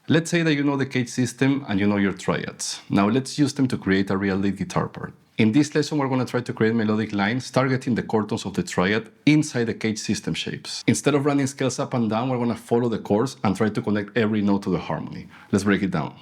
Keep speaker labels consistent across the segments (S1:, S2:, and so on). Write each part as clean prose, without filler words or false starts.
S1: Let's say that you know the CAGED system and you know your triads. Now let's use them to create a real lead guitar part. In this lesson, we're going to try to create melodic lines targeting the chord tones of the triad inside the CAGED system shapes. Instead of running scales up and down, we're going to follow the chords and try to connect every note to the harmony. Let's break it down.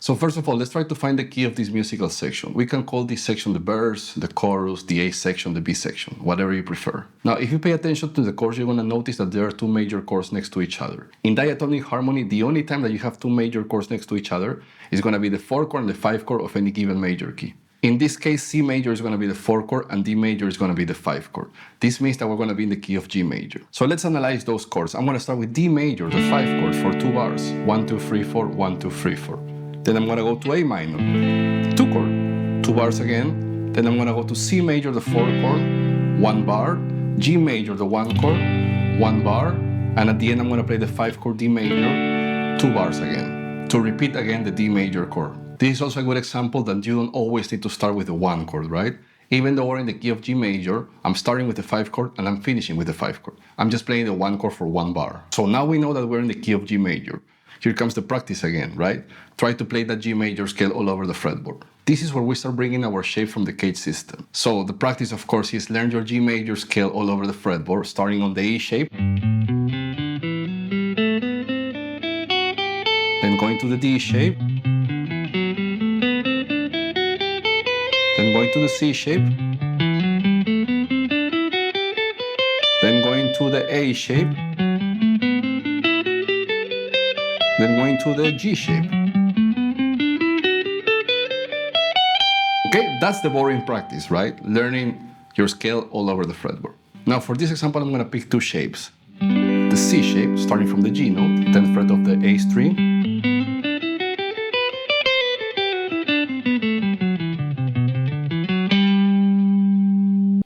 S1: So first of all, let's try to find the key of this musical section. We can call this section the verse, the chorus, the A section, the B section, whatever you prefer. Now, if you pay attention to the chords, you're going to notice that there are two major chords next to each other. In diatonic harmony, the only time that you have two major chords next to each other is going to be the 4 chord and the 5 chord of any given major key. In this case, C major is going to be the 4 chord and D major is going to be the 5 chord. This means that we're going to be in the key of G major. So let's analyze those chords. I'm going to start with D major, the 5 chord, for 2 bars. 1, 2, 3, 4, 1, 2, 3, 4. Then I'm going to go to A minor, 2 chord, 2 bars again. Then I'm going to go to C major, the 4 chord, 1 bar, G major, the 1 chord, 1 bar, and at the end I'm going to play the 5 chord D major, 2 bars again, to repeat again the D major chord. This is also a good example that you don't always need to start with the 1 chord, right? Even though we're in the key of G major, I'm starting with the 5 chord and I'm finishing with the 5 chord. I'm just playing the 1 chord for 1 bar. So now we know that we're in the key of G major. Here comes the practice again, right? Try to play that G major scale all over the fretboard. This is where we start bringing our shape from the CAGED system. So the practice, of course, is learn your G major scale all over the fretboard, starting on the E shape, then going to the D shape, then going to the C shape, then going to the A shape, then going to the G shape. Okay, that's the boring practice, right? Learning your scale all over the fretboard. Now for this example, I'm going to pick 2 shapes. The C shape, starting from the G note, 10th fret of the A string.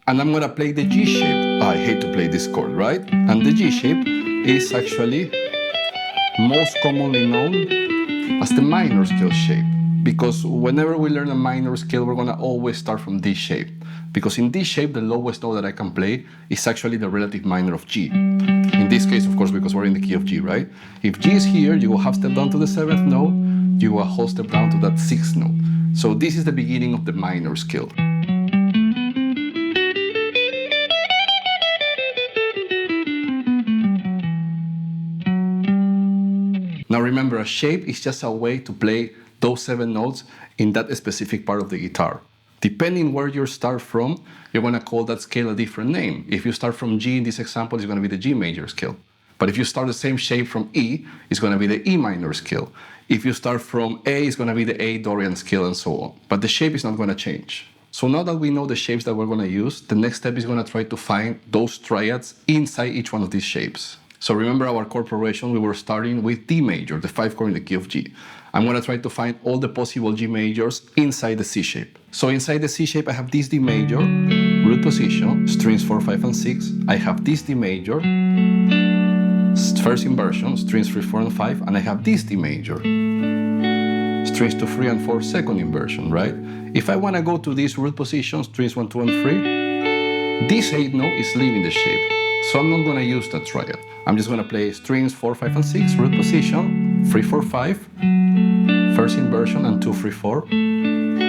S1: And I'm going to play the G shape. I hate to play this chord, right? And the G shape is actually most commonly known as the minor scale shape, because whenever we learn a minor scale, we're going to always start from this shape, because in this shape the lowest note that I can play is actually the relative minor of G. In this case, of course, because we're in the key of G, right? If G is here, you go half step down to the 7th note, you go a whole step down to that 6th note. So this is the beginning of the minor scale. Now remember, a shape is just a way to play those 7 notes in that specific part of the guitar. Depending where you start from, you're going to call that scale a different name. If you start from G in this example, it's going to be the G major scale. But if you start the same shape from E, it's going to be the E minor scale. If you start from A, it's going to be the A Dorian scale and so on. But the shape is not going to change. So now that we know the shapes that we're going to use, the next step is going to try to find those triads inside each one of these shapes. So remember our chord progression, we were starting with D major, the 5 chord in the key of G. I'm going to try to find all the possible G majors inside the C shape. So inside the C shape, I have this D major, root position, strings 4, 5, and 6. I have this D major, first inversion, strings 3, 4, and 5, and I have this D major, strings 2, 3, and 4, second inversion, right? If I want to go to this root position, strings 1, 2, and 3, this 8th note is leaving the shape. So I'm not going to use that triad. I'm just going to play strings 4, 5, and 6, root position, 3, 4, 5, first inversion, and 2, 3, 4,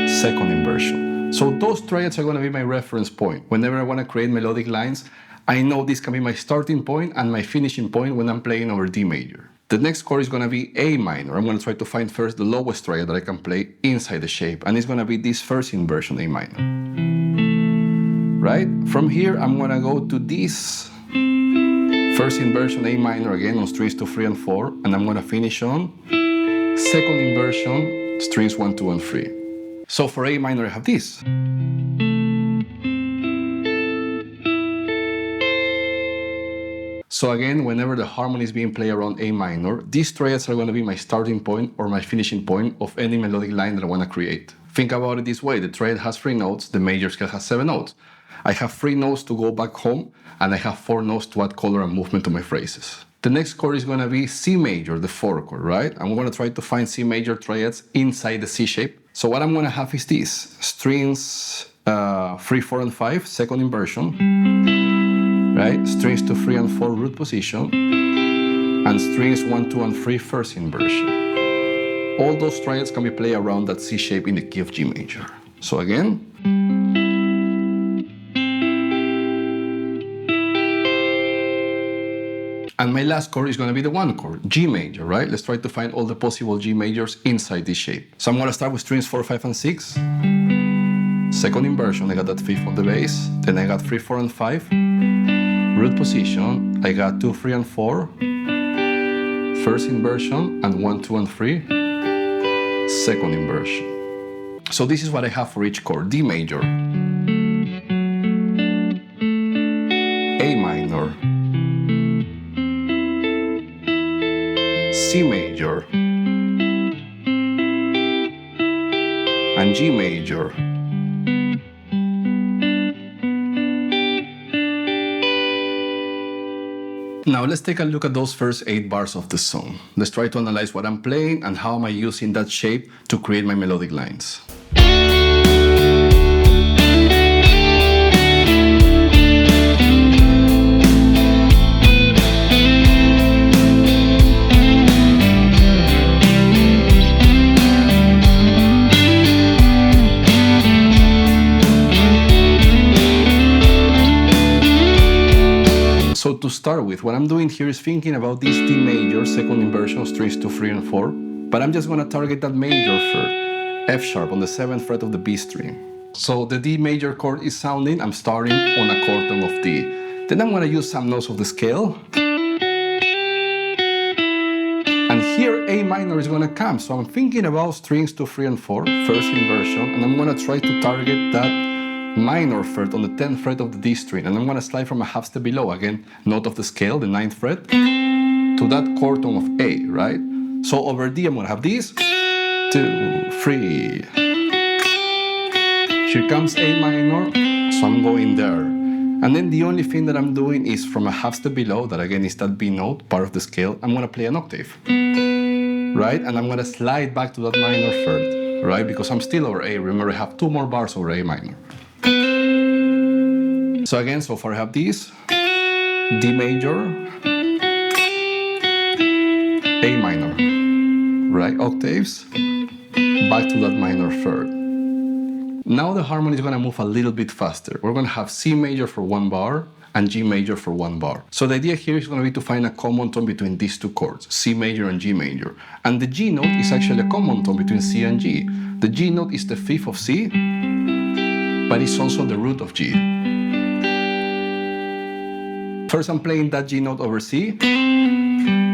S1: second inversion. So those triads are going to be my reference point. Whenever I want to create melodic lines, I know this can be my starting point and my finishing point when I'm playing over D major. The next chord is going to be A minor. I'm going to try to find first the lowest triad that I can play inside the shape, and it's going to be this first inversion A minor. Right? From here, I'm going to go to this first inversion A minor again on strings 2, 3, and 4, and I'm going to finish on second inversion strings 1, 2, and 3. So for A minor I have this. So again, whenever the harmony is being played around A minor, these triads are going to be my starting point or my finishing point of any melodic line that I want to create. Think about it this way, the triad has 3 notes, the major scale has 7 notes. I have 3 notes to go back home, and I have 4 notes to add color and movement to my phrases. The next chord is going to be C major, the 4th chord, right? I'm going to try to find C major triads inside the C shape. So what I'm going to have is this, strings 3, 4, and 5, second inversion, right? Strings 2, 3, and 4, root position, and strings 1, 2, and 3, first inversion. All those triads can be played around that C shape in the key of G major. So again, and my last chord is going to be the 1 chord, G major, right? Let's try to find all the possible G majors inside this shape. So I'm going to start with strings 4, 5, and 6. Second inversion, I got that 5th on the bass. Then I got 3, 4, and 5. Root position, I got 2, 3, and 4. First inversion, and 1, 2, and 3. Second inversion. So this is what I have for each chord. D major, A minor, C major, and G major. Now let's take a look at those first 8 bars of the song. Let's try to analyze what I'm playing and how am I using that shape to create my melodic lines. So to start with, what I'm doing here is thinking about this D major, second inversion, strings 2, 3, and 4, but I'm just going to target that major 3rd, F sharp on the 7th fret of the B string. So the D major chord is sounding, I'm starting on a chord tone of D. Then I'm going to use some notes of the scale. And here A minor is going to come, so I'm thinking about strings 2, 3, and 4, first inversion, and I'm going to try to target that minor 3rd on the 10th fret of the D string, and I'm going to slide from a half step below, again, note of the scale, the 9th fret, to that chord tone of A, right? So over D, I'm going to have this, 2, 3. Here comes A minor, so I'm going there. And then the only thing that I'm doing is from a half step below, that again is that B note, part of the scale, I'm going to play an octave, right? And I'm going to slide back to that minor 3rd, right? Because I'm still over A. Remember, I have 2 more bars over A minor. So again, so far I have this, D major, A minor, right? Octaves, back to that minor 3rd. Now the harmony is going to move a little bit faster. We're going to have C major for 1 bar and G major for 1 bar. So the idea here is going to be to find a common tone between these 2 chords, C major and G major. And the G note is actually a common tone between C and G. The G note is the 5th of C, but it's also the root of G. First I'm playing that G note over C,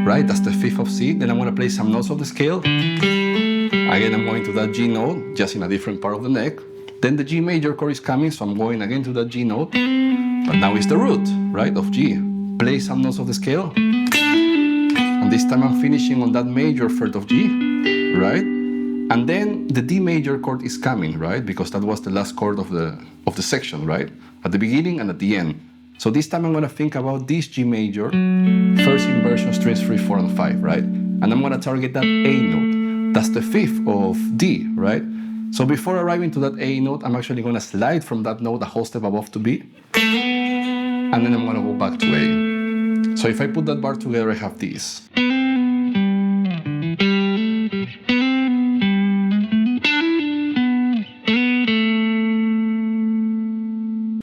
S1: right? That's the 5th of C. Then I'm going to play some notes of the scale. Again, I'm going to that G note, just in a different part of the neck. Then the G major chord is coming, so I'm going again to that G note. But now it's the root, right, of G. Play some notes of the scale. And this time I'm finishing on that major 3rd of G, right? And then the D major chord is coming, right? Because that was the last chord of the section, right? At the beginning and at the end. So this time I'm going to think about this G major, first inversion, strings 3, 4, and 5, right? And I'm going to target that A note. That's the 5th of D, right? So before arriving to that A note, I'm actually going to slide from that note a whole step above to B. And then I'm going to go back to A. So if I put that bar together, I have this.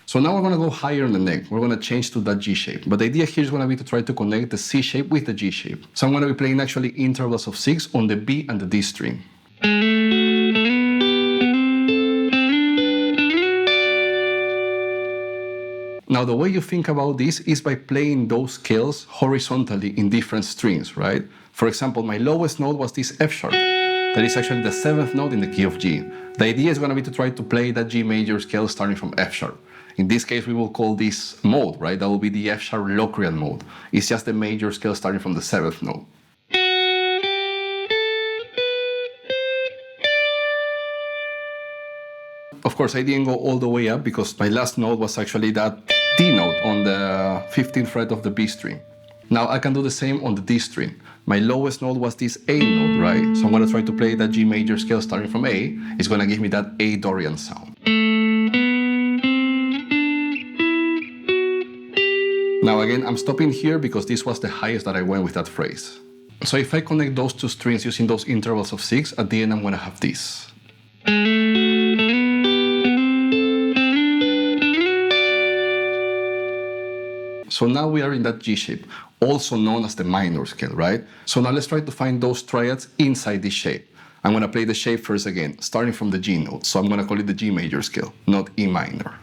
S1: So now we're going to go higher in the neck. We're going to change to that G shape. But the idea here is going to be to try to connect the C shape with the G shape. So I'm going to be playing actually intervals of 6 on the B and the D string. Now the way you think about this is by playing those scales horizontally in different strings, right? For example, my lowest note was this F sharp. that is actually the 7th note in the key of G. The idea is going to be to try to play that G major scale starting from F sharp. In this case, we will call this mode, right? That will be the F sharp Locrian mode. It's just the major scale starting from the 7th note. Of course, I didn't go all the way up because my last note was actually that D note on the 15th fret of the B string. Now I can do the same on the D string. My lowest note was this A note, right? So I'm going to try to play that G major scale starting from A. It's going to give me that A Dorian sound. Now again, I'm stopping here because this was the highest that I went with that phrase. So if I connect those two strings using those intervals of 6, at the end I'm going to have this. So now we are in that G shape, also known as the minor scale, right? So now let's try to find those triads inside this shape. I'm going to play the shape first again, starting from the G note. So I'm going to call it the G major scale, not E minor.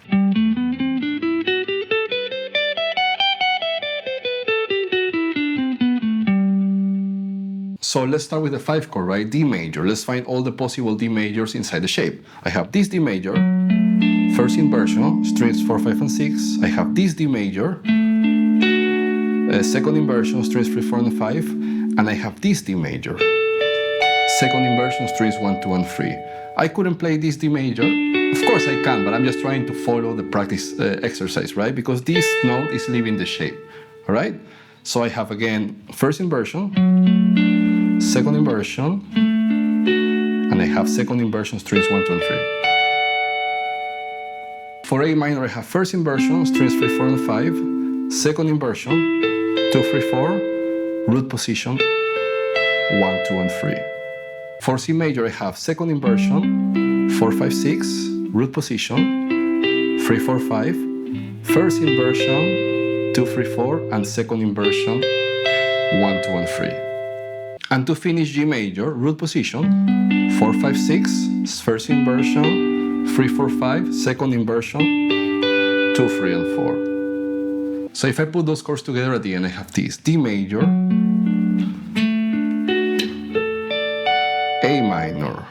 S1: So let's start with the 5 chord, right? D major. Let's find all the possible D majors inside the shape. I have this D major, first inversion, strings 4, 5, and 6. I have this D major, second inversion, strings 3, 4, and 5. And I have this D major, second inversion, strings 1, 2, and 3. I couldn't play this D major. Of course I can, but I'm just trying to follow the practice exercise, right? Because this note is leaving the shape, all right? So I have again, first inversion, second inversion, and I have second inversion strings 1, 2, and 3. For A minor, I have first inversion, strings 3, 4, and 5, second inversion, 2, 3, 4, root position, 1, 2, and 3. For C major, I have second inversion, 4, 5, 6, root position, 3, 4, 5, first inversion, 2, 3, 4, and second inversion, 1, 2, and 3. And to finish G major, root position, 4, 5, 6, first inversion, 3, 4, 5, second inversion, 2, 3, and 4. So if I put those chords together at the end, I have this: D major, A minor,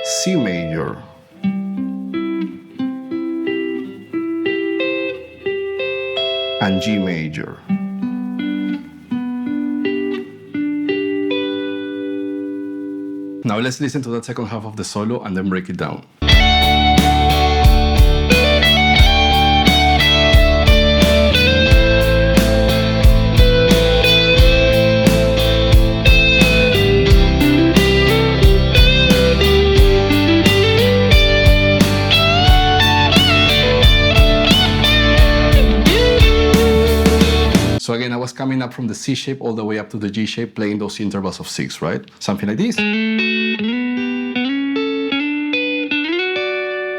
S1: C major, and G major. Now let's listen to that second half of the solo and then break it down. So again, I was coming up from the C shape all the way up to the G shape, playing those intervals of 6, right? Something like this.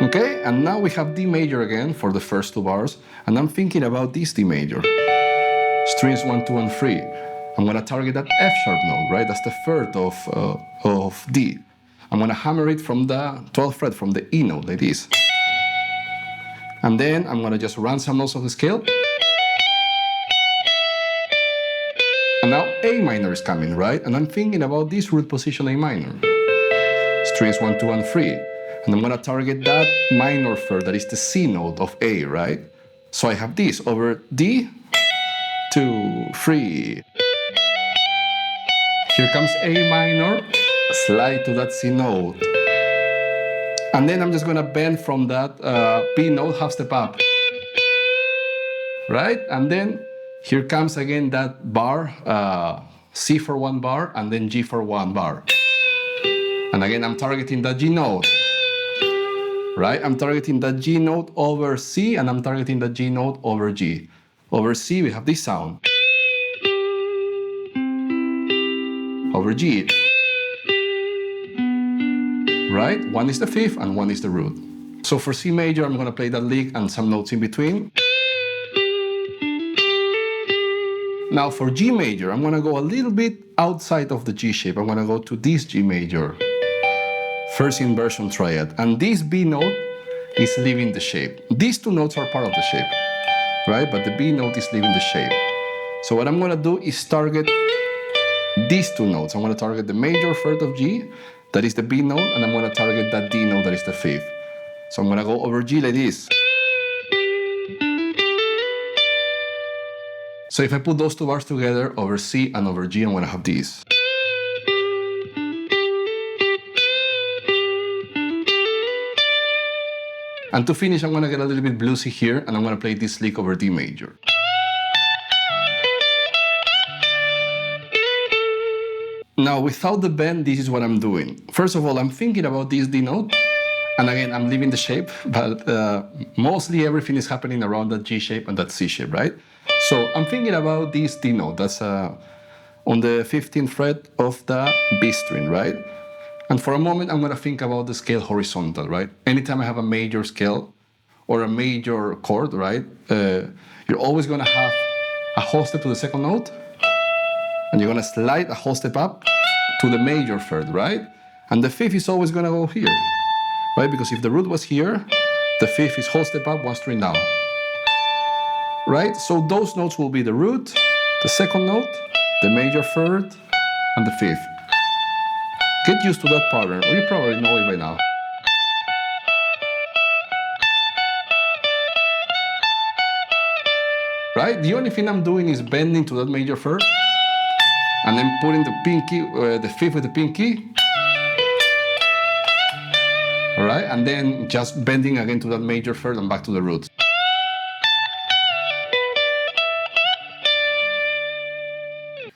S1: Okay, and now we have D major again for the first 2 bars, and I'm thinking about this D major. Strings 1, 2, and 3. I'm gonna target that F sharp note, right? That's the 3rd of D. I'm gonna hammer it from the 12th fret, from the E note, like this. And then I'm gonna just run some notes of the scale. And now A minor is coming, right? And I'm thinking about this root position A minor. Strings 1, 2, and 3. And I'm gonna target that minor 3rd, that is the C note of A, right? So I have this over D, 2, 3. Here comes A minor, slide to that C note. And then I'm just gonna bend from that B note, half step up. Right? And then here comes again that bar, C for 1 bar, and then G for 1 bar. And again, I'm targeting that G note, right? I'm targeting that G note over C, and I'm targeting that G note over G. Over C, we have this sound. Over G, right? One is the 5th, and one is the root. So for C major, I'm gonna play that lick and some notes in between. Now for G major, I'm gonna go a little bit outside of the G shape. I'm gonna go to this G major, first inversion triad, and this B note is leaving the shape. These 2 notes are part of the shape, right? But the B note is leaving the shape. So what I'm gonna do is target these two notes. I'm going to target the major third of G, that is the B note, and I'm going to target that D note, that is the fifth. So I'm going to go over G like this. So if I put those two bars together, over C and over G, I'm going to have this. And to finish, I'm going to get a little bit bluesy here, and I'm going to play this lick over D major. Now, without the bend, this is what I'm doing. First of all, I'm thinking about this D note, and again, I'm leaving the shape, but mostly everything is happening around that G shape and that C shape, right? So I'm thinking about this D note, that's on the 15th fret of the B string, right? And for a moment, I'm gonna think about the scale horizontal, right? Anytime I have a major scale or a major chord, right? You're always gonna have a whole step to the second note, and you're gonna slide a whole step up to the major third, right? And the fifth is always gonna go here, right? Because if the root was here, the fifth is whole step up, one string down, right? So those notes will be the root, the second note, the major third, and the fifth. Get used to that pattern, or you probably know it by now. Right? The only thing I'm doing is bending to that major third, and then putting the pinky, the fifth with the pinky. All right, and then just bending again to that major third and back to the root.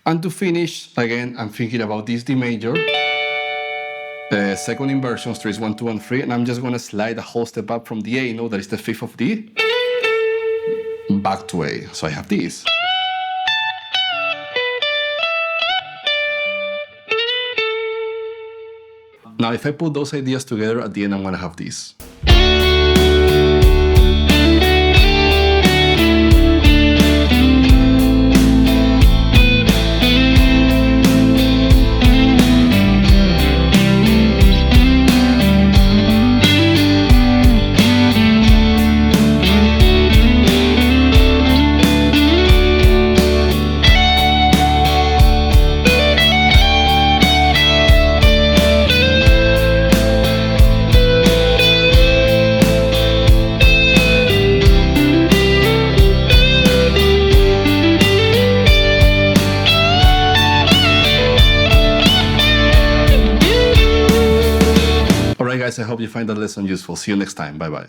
S1: And to finish, again, I'm thinking about this D major. Second inversion, strings 1, 2, and 3, and I'm just gonna slide a whole step up from the A note, that is the fifth of D, back to A. So I have this. Now, if I put those ideas together, at the end I'm gonna have this. Alright guys, I hope you find that lesson useful. See you next time. Bye bye.